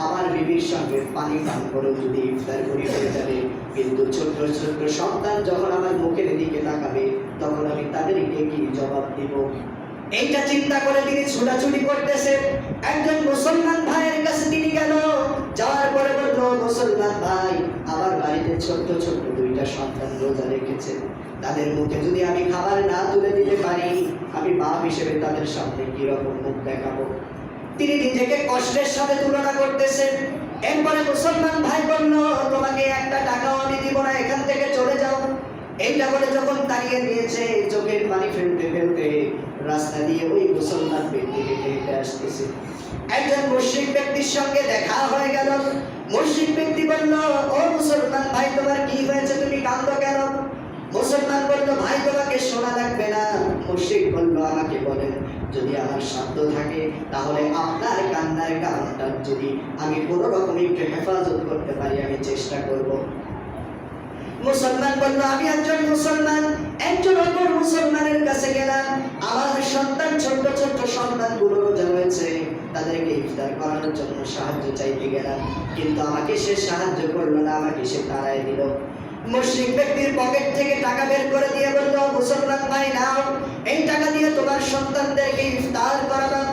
আমার বিবির সঙ্গে পানি পান করে যদি ইফতার করি হয়ে যাবে, কিন্তু ছোট্ট ছোট্ট সন্তান যখন আমার মুখের দিকে তাকাবে তখন আমি তাদেরকে কি জবাব দিব? এইটা চিন্তা করে তিনি ছোটাছুটি করতেছে। একজন মুসলমান ভাইয়ের কাছে তিনি গেল, যাওয়ার পরে বলল, মুসলমান ভাই, আমার বাড়িতে ছোট্ট ছোট্ট 2টা সন্তান রোজা রেখেছে, তাদের মুখে যদি আমি খাবার না তুলে দিতে পারি, আমি বাপ হিসেবে তাদের সামনে কি রকম মুখ দেখাবো? তিনি নিজেকে কষ্টের সাথে তুলনা করতেছেন। এরপরে মুসলমান ভাই বলল, তোমাকে একটা টাকাও আমি দিব না, এখান থেকে চলে যাও। এইটা বলে যখন তাড়িয়ে দিয়েছে, চোখের পানি ফেলতে ফেলতে রাস্তা দিয়ে ওই মুসলমান ব্যক্তি হেঁটে আসতেছে। একজন মুশরিক ব্যক্তির সঙ্গে দেখা হয়ে গেল। মুশরিক ব্যক্তি বলল, ও মুসলমান ভাই, তোমার কি হয়েছে, তুমি কাঁদো কেন? মুসলমান বলল, ভাই তোমাকে শোনা লাগবে না। মুশরিক বলল, আমাকে বলেন, যদি আমার সাধ্য থাকে তাহলে আপনার কান্নার কারণটা যদি আমি কোনো রকম একটু হেফাজত করতে পারি আমি চেষ্টা করব। মুসলমান বলল, আমি একজন মুসলমান, একজন অপর মুসলমানের কাছে গেলাম, আমার সন্তান ছোট্ট ছোট্ট সন্তানগুলো রোজা রয়েছে, তাদেরকে ইফতার করানোর জন্য সাহায্য চাইতে গেলাম, কিন্তু আমাকে সে সাহায্য করলো না, আমাকে সে তাড়ায় দিল। মুশরিক ব্যক্তির পকেট থেকে টাকা বের করে দিয়ে বলল, মুসলমান ভাই নাও, এই টাকা দিয়ে তোমার সন্তানদেরকে ইফতার করানো,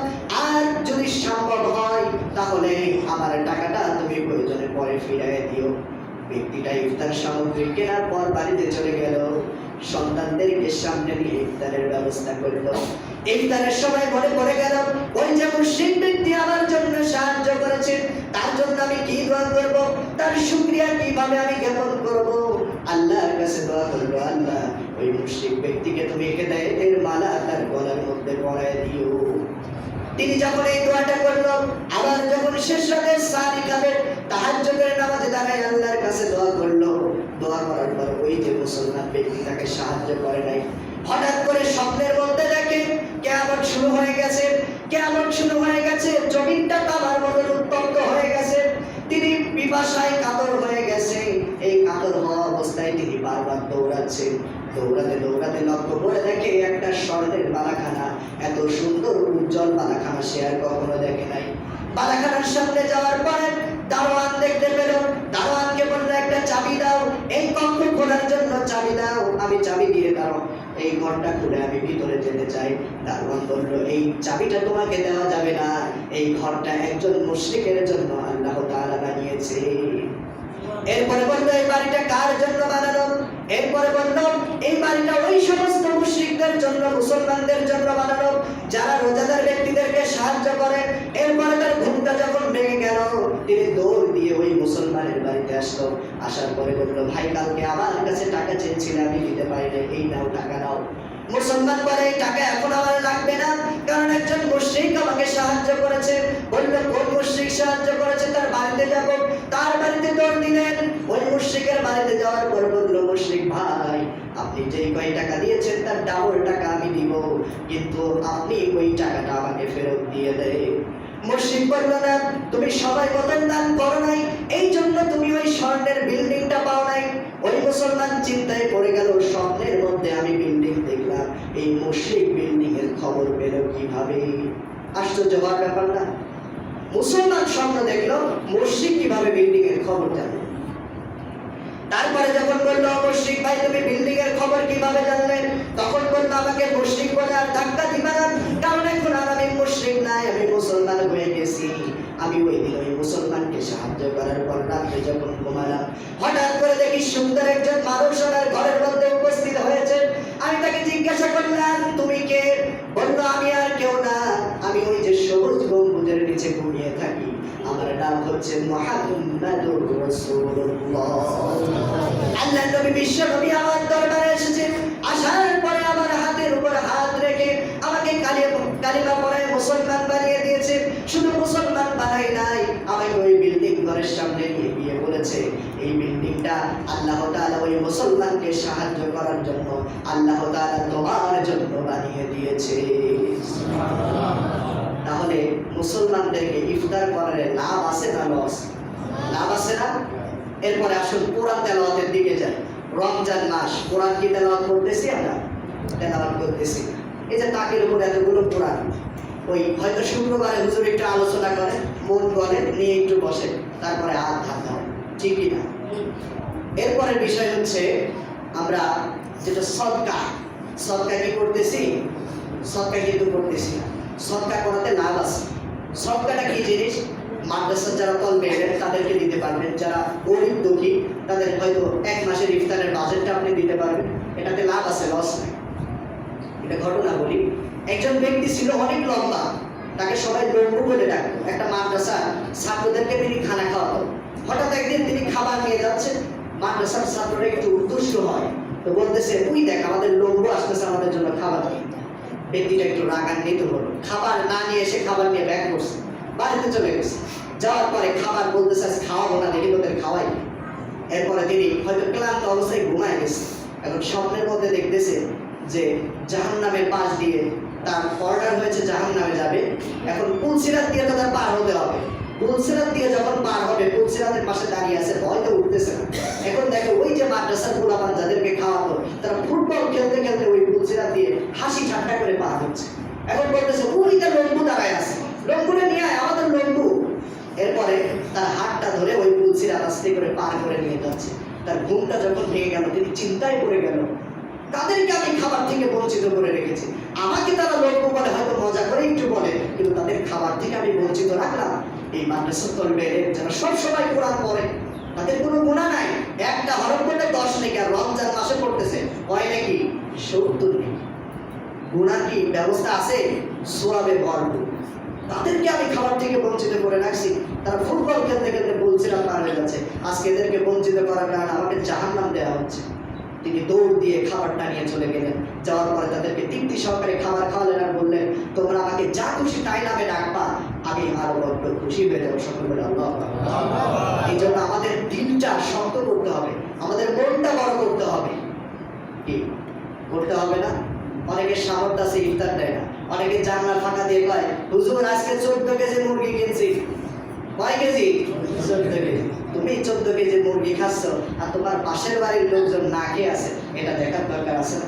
আর যদি সম্ভব হয় তাহলে আমার টাকাটা তুমি প্রয়োজনে পরে ফিরিয়ে দিও। ব্যক্তিটা ইফতার সামগ্রী কেনার পর বাড়িতে চলে গেল, সন্তানদেরকে সামনে নিয়ে ইফতারের ব্যবস্থা করলো। ইফতারের সময় মনে পড়ে গেল, ওই যে মুশরিক ব্যক্তি আমার জন্য সাহায্য করেছে, তার জন্য আমি কি দোয়া করব, তার শুকরিয়া কিভাবে আমি জ্ঞাপন করব? আল্লাহর কাছে দোয়া করলো, আল্লাহ ওই মুশরিক ব্যক্তিকে তুমি হেদায়েতের মালা তার গলার মধ্যে পরায় দিও। তিনি যখন এই দোয়াটা করলো, আবার যখন শেষ রাতে সারি খাবে, তাহাজ্জুদের নামাজে দাঁড়ায় আল্লাহর কাছে দোয়া করলো। দোয়া করার পর ওই যে মুসলমান ব্যক্তি তাকে সাহায্য করে নাই, হঠাৎ করে স্বপ্নের মধ্যে দেখে কিয়ামত শুরু হয়ে গেছে, কিয়ামত শুরু হয়ে গেছে, জমিনটা তামার মতো উত্তপ্ত হয়ে গেছে। তিনি পিপাসায় কাতর হয়ে গেছে। এই কাতর হওয়া অবস্থায় তিনি বারবার দৌড়াচ্ছেন। দৌড়াতে দৌড়াতে লক্ষ্য করে দেখে একটা স্বর্ণের বালাখানা। এত সুন্দর উজ্জ্বল বালাখানা সে আর কখনো দেখে নাই। বালাখানার সামনে যাওয়ার পরে দারোয়ান দেখতে পেল। দারোয়ানকে বলল, একটা চাবি দাও, এই কক্ষ খোলার জন্য চাবি দাও। আমি চাবি দিয়ে দাও, এই ঘরটা খুলে আমি ভিতরে যেতে চাই। দারোয়ান বলল, এই চাবিটা তোমাকে দেওয়া যাবে না, এই ঘরটা একজন মুশরিকের জন্য আল্লাহ তাআলা বানিয়েছে। এরপরে বলল, এই বাড়িটা কার জন্য বানানো? এরপরে বলল, এই বাড়িটা ওই সমস্ত মুশরিকদের জন্য, মুসলমানদের জন্য বানানো যারা রোজাদার ব্যক্তিদেরকে সাহায্য করে। এরপরে তার ঘুমটা যখন ভেঙে গেল, তিনি দৌড় দিয়ে ওই মুসলমানের বাড়িতে আসলো। আসার পরে বলল, ভাই কালকে আমার কাছে টাকা চেয়েছিলে, আমি দিতে পারি না, এই নাও টাকা নাও। মুসলমান বলে, এই টাকা এখন আমার লাগবে না, কারণ একজন মুশরিক আমাকে সাহায্য করেছে। বলল, কোন মুশরিক সাহায্য করেছে? তার বাড়িতে যাব। তার বাড়িতে দৌড় দিলেন। ওই মুশরিকের বাড়িতে যাওয়ার পর বলল, মুশরিক ভাই, আপনি যেই কয় টাকা দিয়েছেন তার ডাবল টাকা আমি দিব, কিন্তু আপনি ওই টাকাটা আমাকে ফেরত দিয়ে দেন। মুশরিক বলল, না, তুমি সবাই মতন দান করো নাই, এই জন্য তুমি ওই স্বর্ণের বিল্ডিংটা পাও নাই। ওই মুসলমান চিন্তায় পড়ে গেল, স্বপ্নের মধ্যে আমি বিল্ডিং দেখলাম, এই মুশরিক বিল্ডিং এর খবর পেল কিভাবে? আশ্চর্য হওয়ার ব্যাপার না? মুসলমান স্বপ্ন দেখলো, মুশরিক কিভাবে বিল্ডিং এর খবর জানে? তারপরে যখন বললো, মুশরিক ভাই তুমি বিল্ডিং এর খবর কিভাবে জানলেন? তখন বললো, আমাকে মুশরিক বলে আর ধাক্কা দিবা না, কারণ এখন আর আমি মুশরিক নাই, আমি মুসলমান হয়ে গেছি। আমি ওই দিন ওই মুসলমানকে সাহায্য করার পর রাত্রে যখন ঘুমালাম, হঠাৎ করে দেখি সুন্দর একজন মানুষ আমার ঘরের মধ্যে উপস্থিত হয়েছে। আমি তাকে জিজ্ঞাসা করলাম, তুমি কে? বললো, আমি আর কেউ না, আমি ওই যে সবুজ গম্বুজের নিচে ঘুমিয়ে থাকি, আমার নাম হচ্ছে মুহাম্মাদুর রাসূলুল্লাহ। আল্লাহর নবী বিশ্ব নবী আমার দরবারে এসেছেন। আসার পরে আমার হাতের উপর হাত রেখে আমাকে কালিমা পড়ায় মুসলমান বানিয়ে দিয়েছে। শুধু মুসলমান বানাই নাই, আমাকে ওই বিল্ডিং ঘরের সামনে নিয়ে গিয়ে বলেছে, এই বিল্ডিংটা আল্লাহ তাআলা ওই মুসলমানকে সাহায্য করার জন্য, আল্লাহ তাআলা তোমার জন্য বানিয়ে দিয়েছে। তাহলে মুসলমানদেরকে ইফতার করার লাভ আছে না লস? লাভ আছে না? এরপরে আসুন কোরআন তেলাওয়াতের দিকে যাই। রমজান মাস, কোরআন কি তেলাওয়াত করতেছি? আমরা তেলাওয়াত করতেছি। এই যে তাকের উপর এতগুলো কোরআন, ওই হয়তো শুক্রবারে হুজুর একটু আলোচনা করে, মন বলে নিয়ে একটু বসে, তারপরে হাত ধরে, ঠিকই না? এরপরের বিষয় হচ্ছে আমরা যেটা সদকা, সদকা কি করতেছি? সদকা কিন্তু করতেছি না। সদকা করাতে লাভ আছে। সদকাটা কি জিনিস? মাদ্রাসার যারা তলবে তাদেরকে দিতে পারবেন, যারা গরিব দুঃখী তাদের হয়তো এক মাসের ইফতারের বাজেটটা আপনি দিতে পারবেন, এটাতে লাভ আছে, লস নাই। এটা ঘটনা বলি, একজন ব্যক্তি ছিল অনেক লম্বা, তাকে সবাই লম্বু বলে ডাকতো। একটা মাদ্রাসা ছাত্রদেরকে তিনি খানা খাওয়াতো। হঠাৎ একদিন তিনি খাবার নিয়ে যাচ্ছেন, মাদ্রাসার ছাত্ররা একটু দুষ্ট হয়, তো বলতেছে, তুই দেখ আমাদের লম্বু আসতেছে আমাদের জন্য খাবার নিয়ে। ব্যক্তিটা একটু রাগান্বিত হলো, খাবার না নিয়ে এসে খাবার নিয়ে ব্যাক করছে, বাড়িতে চলে গেছে। যাওয়ার পরে খাবার বলতেছে, খাওয়াবো না, দেখি তোদের খাওয়াই। এরপরে তিনি হয়তো ক্লান্ত অবস্থায় ঘুমায় গেছে। এখন স্বপ্নের মধ্যে দেখতেছে যে জাহান্নামের পাশ দিয়ে তার অর্ডার হয়েছে, জাহান্নামে যাবে। এখন পুলসিরাত দিয়ে তাদের পার হতে হবে। পুলসিরাত দিয়ে যখন পার হবে, পুলসিরাতের পাশে দাঁড়িয়ে আছে, ভয়তে উঠতেছে না। এখন দেখে ওই যে মাদ্রাসার পোলাপান যাদেরকে খাওয়াতো, তারা ফুটবল খেলতে খেলতে ওই পুলসিরাত দিয়ে হাসি ঠাট্টা করে পার হচ্ছে। এখন বলতেছে, ওইটা লম্বু দাঁড়ায় আছে, লম্বুরে নিয়ে আয়, আমাদের লম্বু। এরপরে তার হাতটা ধরে ওই পুলসিরাত আস্তে করে পার করে নিয়ে যাচ্ছে। তার ঘুমটা যখন ভেঙে গেল, তিনি চিন্তায় পড়ে গেল, তাদেরকে আমি খাবার থেকে বঞ্চিত করে রেখেছি। আমাকে তারা লম্বু বলে, হয়তো মজা করে একটু বলে, কিন্তু তাদের খাবার থেকে আমি বঞ্চিত রাখলাম। এই মাদ্রাসার তলবে যারা সবসময় কোরআন পড়ে, তাদের কোনো গুনাহ নাই। একটা হরফ পড়লে 10 নেকি, আর রমজান মাসে পড়তেছে হয় নাকি 70 নেকি। গুনাহ কি ব্যবস্থা আছে? সওয়াবে ভরপুর। তাদেরকে আমি খাবার থেকে বঞ্চিত করে রাখছি। তারা ফুটবল খেলতে খেলতে বলছিলাম পার হয়ে যাচ্ছে। আজকে এদেরকে বঞ্চিত করার কারণে আমাকে জাহান্নাম দেওয়া হচ্ছে। তিনি দৌড় দিয়ে খাবারটা নিয়ে চলে গেলেন। যাওয়ার পরে তাদেরকে তৃপ্তি সহকারে খাবার খাওয়ালেন আর বললেন, তোমরা আমাকে যা খুশি তাই নামে ডাকবা, আমি আরো বড্ড খুশি হয়ে যাবো। সকল বলে আল্লাহ। এই জন্য আমাদের দিলটা শক্ত করতে হবে, আমাদের মনটা বড় করতে হবে। কি করতে হবে না? অনেকে সামর্থ্য আছে, ইফতার দেয় না। অনেকে জানলা ফাঁকা দিয়ে কয়, হুজুর আজকে 14 কেজি মুরগি কিনছি। কয় কেজি? 14 কেজি। তুমি 14 কেজি মুরগি খাচ্ছ আর তোমার পাশের বাড়ির লোকজন না খেয়ে আছে, এটা দেখার দরকার আছে না?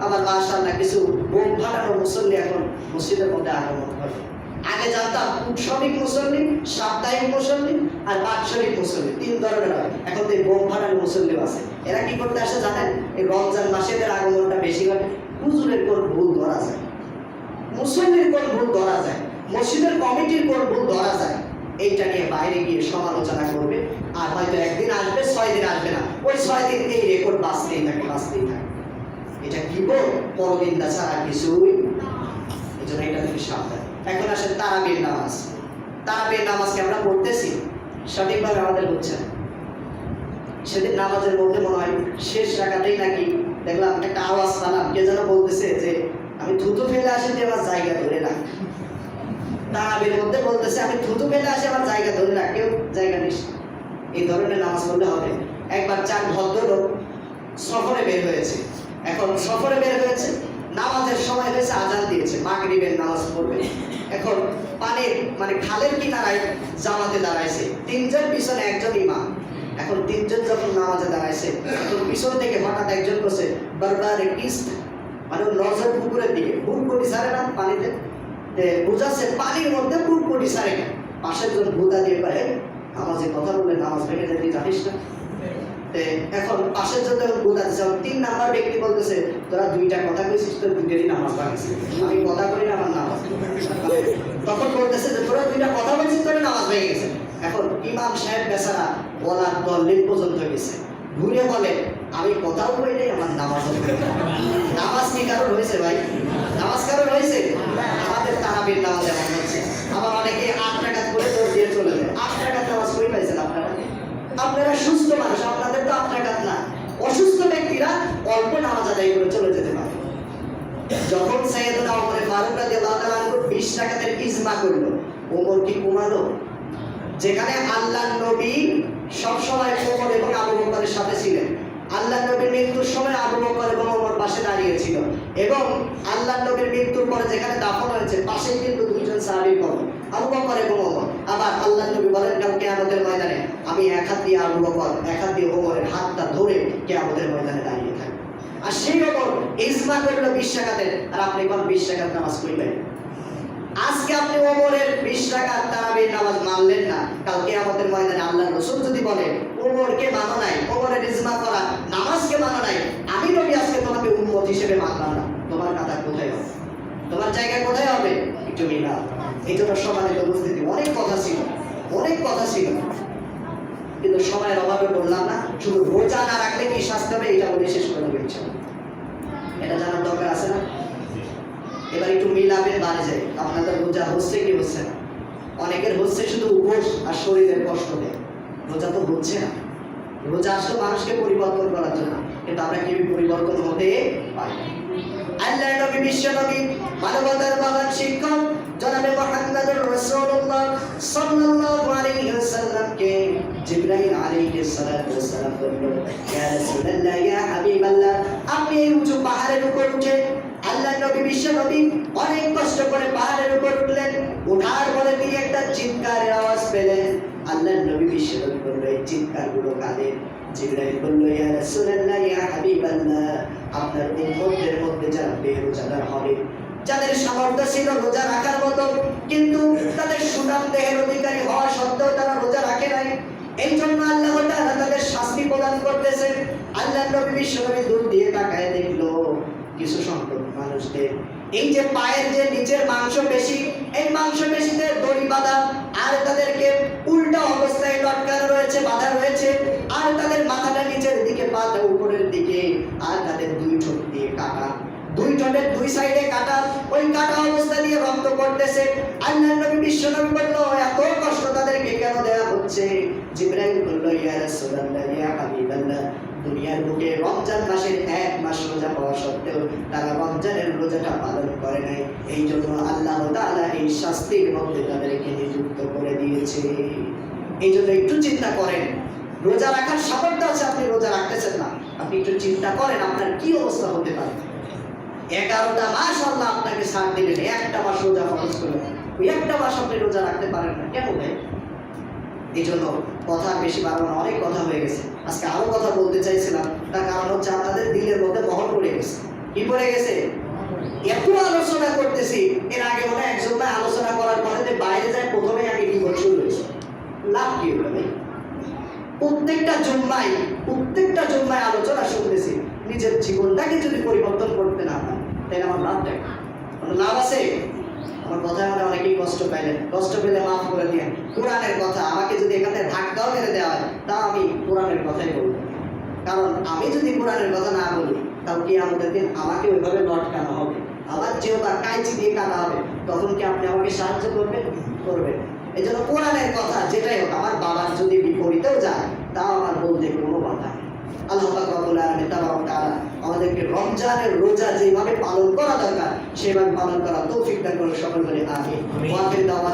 আবার মাশাআল্লাহ কিছু বোম ফাটানো মুসল্লি এখন মসজিদের মধ্যে আগমন করে। আগে জানতাম উৎসবিক মুসল্লি, সাপ্তাহিক মুসল্লি আর বাৎসরিক মুসল্লি, 3 ধরনের হয়। এখন তো এই বোম ফাটানো মুসল্লিও আছে। এরা কি করতে আসে জানেন? এই রমজান মাসে এদের আগমনটা বেশি হয়। হুজুরের কোন ভুল ধরা যায়, মুসল্লির কোন ভুল ধরা যায়, মসজিদের কমিটির কোন ভুল ধরা যায়, এইটা নিয়ে বাইরে গিয়ে সমালোচনা করবে। আর হয়তো একদিন আসবে, 6 দিন আসবে না, ওই 6 দিন এই রেকর্ড বাঁচতেই থাকে। এটা কি বল, পরদিনটা ছাড়া কিছুই। এই জন্য এটা থেকে সাবধান। এখন আসেন তারাবির নামাজ। তারাবির নামাজকে আমরা পড়তেছি, সঠিকভাবে আমাদের হচ্ছে না। সেদিন নামাজের মধ্যে মনে হয় শেষ রাকাতেই নাকি দেখলাম একটা আওয়াজ পালাম, কে যেন বলতেছে যে আমি থুতু ফেলে আসি যে আমার জায়গা ধরে রাখ। তারাবির মধ্যে বলতেছে আমি থুতু ফেলে আসি আমার জায়গা ধরে রাখ, কেউ জায়গা নিস। এই ধরনের নামাজ পড়লে হবে। একবার 4 ভদ্রলোক সফরে বের হয়েছে। এখন সফরে বের হয়েছে, নামাজের সময় হয়েছে, আজান দিয়েছে, মাগরিবের নামাজ পড়বে। এখন পানির মানে খালের কিনারায় জামাতে দাঁড়াইছে 3 জন, পিছনে একজন ইমাম। এখন 3 জন যখন নামাজে দাঁড়াইছে, তখন পিছন থেকে হঠাৎ একজন বসে বারবারে কিস্ত, মানে নজর পুকুরের দিকে পুরপুরি সারে না পানিতে, বুঝাচ্ছে পানির মধ্যে পুরপুরি সারে না। পাশের জন ভুদা দিয়ে পারে নামাজে কথা বললে নামাজ ভেঙে যেতে জানিস না। এখন পাশের জন্য বোঝাচ্ছে 3 নাম্বার ব্যক্তি বলতেছে তোরা 2টা কথা কইছিস, তোর 2টেরই নামাজ ভাঙছে। আমি কথা করি না, আমার নামাজ। তখন বলতেছে যে তোরা 2টা কথা বলছিস, তোর নামাজ ভেঙে গেছে। এখন ইমাম সাহেব বেচারা বলার দলিল পর্যন্ত গেছে, ঘুরে বলে আমি কথাও কই নাই, আমার নামাজ নামাজ কি কারণ হয়েছে ভাই? নামাজ কারণ হয়েছে? আমাদের তারাবির নামাজ এমন হচ্ছে। আবার অনেকে 8 রাকাত করে দৌড় দিয়ে চলে যায়। 8 রাকাত নামাজ কই পাইছেন আপনারা? আপনারা সুস্থ মানুষ, আপনাদের তো 8 রাকাত না। অসুস্থ ব্যক্তিরা অল্প নামাজ আদায় করে চলে যেতে পারে। যখন সাইয়েদনা ওমর ফারুক রাদিয়াল্লাহু তাআলা 20 রাকাতের ইজমা করলো, ওমর কি কমালো? যেখানে আল্লাহর নবী সব সময় ওমর এবং আবু বকরের সাথে ছিলেন। আল্লাহর নবীর মৃত্যুর সময় আবু বকর এবং ওমর পাশে দাঁড়িয়ে ছিল, এবং আল্লাহর নবীর মৃত্যুর পরে যেখানে দাফন হয়েছে পাশেই কিন্তু 2 জন সাহাবীর কবর, আবু বকর এবং ওমর। আবার আল্লাহর নবী বলেন কাল কিয়ামতের ময়দানে আমি এক হাত দিয়ে আবু বকর, এক হাত দিয়ে ওমরের হাতটা ধরে কিয়ামতের ময়দানে দাঁড়িয়ে থাকব। আর সেই ওমর ইজমা করলো 20 রাকাতের, আর আপনি কোন 20 রাকাত নামাজ পড়লেন? আজকে আপনি ওমরের 20 রাকাত তারাবির নামাজ মানলেন না, কাল কিয়ামতের ময়দানে আল্লাহর রাসূল যদি বলে ওমরকে মানো নাই, ওমরের ইজমা করা নামাজকে মানো নাই, আমি নবী আজকে তোমাকে উম্মত হিসেবে মানলাম না, তোমার কাতা কোথায় হবে? তোমার জায়গা কোথায় হবে? একটু মিলা। এই জন্য সমাজের উপস্থিতি অনেক কথা ছিল, কিন্তু সময়ের অভাবে বললাম না। শুধু রোজা না রাখলে কি শাস্তি হবে এটা বলে শেষ করে দেবে। এটা জানার দরকার আছে না? এবার একটু মিলাবেন বাড়ি যায়। আপনাদের রোজা হচ্ছে কি হচ্ছে না? অনেকের হচ্ছে শুধু উপোস আর শরীরের কষ্ট দেয়, রোজা তো হচ্ছে না। রোজা আসলে মানুষকে পরিবর্তন করার জন্য, কিন্তু আমরা কি পরিবর্তন হতে পারি? আল্লাহর নবী, বিশ্ব নবী, মানবতার মহান শিক্ষক জনাবে মুহাম্মদুর রাসূলুল্লাহ সাল্লাল্লাহু আলাইহি ওয়াসাল্লামকে জিবরাইল আলাইহিস সালাতু ওয়াস সালাম বলল, ইয়া রাসূলুল্লাহ, ইয়া হাবিবাল্লাহ, আপনি এই উঁচু পাহাড়ের উপর উঠে, আল্লাহর নবী বিশ্ব নবী অনেক কষ্ট করে পাহাড়ের উপর উঠলেন। ওঠার পরে তিনি একটা চিৎকারের আওয়াজ পেলেন। আল্লাহর নবী বিশ্ব নবী বলল, এই চিৎকারগুলো কাদের? জিবরাইল বলল, ইয়া রাসূলুল্লাহ, ইয়া হাবিবাল্লাহ, আপনার উম্মতের মধ্যে যারা বেরোজাদার হবে, যাদের সামর্থ্য ছিল রোজা রাখার মতো, কিন্তু তাদের সুনাম দেহের অধিকারী হওয়া সত্ত্বেও তারা রোজা রাখে নাই, এই জন্য আল্লাহ তাআলা তাদের শাস্তি প্রদান করতেছেন। আল্লাহর নবী বিশ্ব নবী দূর দিয়ে তাকায় দেখলো কিছু সংখ্যক মানুষদের এই যে পায়ের যে নিচের মাংসপেশি, এই মাংসপেশিতে দড়ি বাঁধা, আর তাদেরকে উল্টা অবস্থায় লটকানো রয়েছে, বাঁধা রয়েছে, আর তাদের মাথাটা নিচের দিকে, পাটা উপরের দিকে, আর তাদের 2 ঠোঁট দিয়ে কাটা, 2 ঠোঁটের 2 সাইডে কাটা, ওই কাটা অবস্থা দিয়ে রক্ত পড়তেছে। আল্লাহর নবী বিশ্ব নবী বলল, এত কষ্ট তাদেরকে কেন দেওয়া হচ্ছে? জিবরাইল বলল, ইয়া রাসূলুল্লাহ, ইয়া হাবিবাল্লাহ, দুনিয়ার বুকে রমজান মাসের 1 মাস রোজা পাওয়া সত্ত্বেও তারা রমজানের রোজাটা পালন করে নাই, এই জন্য আল্লাহ তাআলা এই শাস্তির মধ্যে তাদেরকে নিযুক্ত করে দিয়েছে। এই জন্য একটু চিন্তা করেন, রোজা রাখার সামর্থ্য আছে, আপনি রোজা রাখতেছেন না, আপনি একটু চিন্তা করেন আপনার কি অবস্থা হতে পারে। 11টা মাস আল্লাহ আপনাকে ছাড় দিলেন, একটা মাস রোজা ফরজ করলেন, ওই একটা মাস আপনি রোজা রাখতে পারেন না, কেন ভাই? এই জন্য কথা বেশি বাড়ানো, অনেক কথা হয়ে গেছে। আজকে আরো কথা বলতে চাইছিলাম, তার কারণ হচ্ছে আপনাদের দিলের মধ্যে মহল পড়ে গেছে। কি পড়ে গেছে? এত আলোচনা করতেছি, এর আগে মনে হয় একজন ভাই আলোচনা করার পরে যে বাইরে যায় প্রথমে আগে কি বল শুরু হয়েছে। লাভ কি হলো ভাই? প্রত্যেকটা জন্মায় আলোচনা শুনতেছি, নিজের জীবনটাকে যদি পরিবর্তন করতে না হয় তাহলে আমার লাভ দেখ, লাভ আছে? আমার কথায় মানে অনেকেই কষ্ট পাইলেন, কষ্ট পেলে মাফ করে দিয়ে। কোরআনের কথা আমাকে যদি এখানে ধাক্কাও মেরে দেওয়া হয়, তা আমি কোরআনের কথাই বলবো। কারণ আমি যদি কোরআনের কথা না বলি, তাও কি আমাদের দিন আমাকে ওইভাবে লটকানো হবে, আবার যেহেতু কাঁচি দিয়ে কাটা হবে, তখন কি আপনি আমাকে সাহায্য করবেন? এই জন্য কোরআনের কথা যেটাই হোক, আমার বাবার যদি বিপরীতেও যায়, তাও আমার বলতে কোনো বাধা নেই। আল্লাহ পাক রব্বুল আলামিন তাবারক তাআলা আমাদেরকে রমজানের রোজা যেভাবে পালন করা দরকার সেভাবে পালন করা তৌফিক দান করুন সকল বলে আমিন। ওয়া আখির দাওয়ানা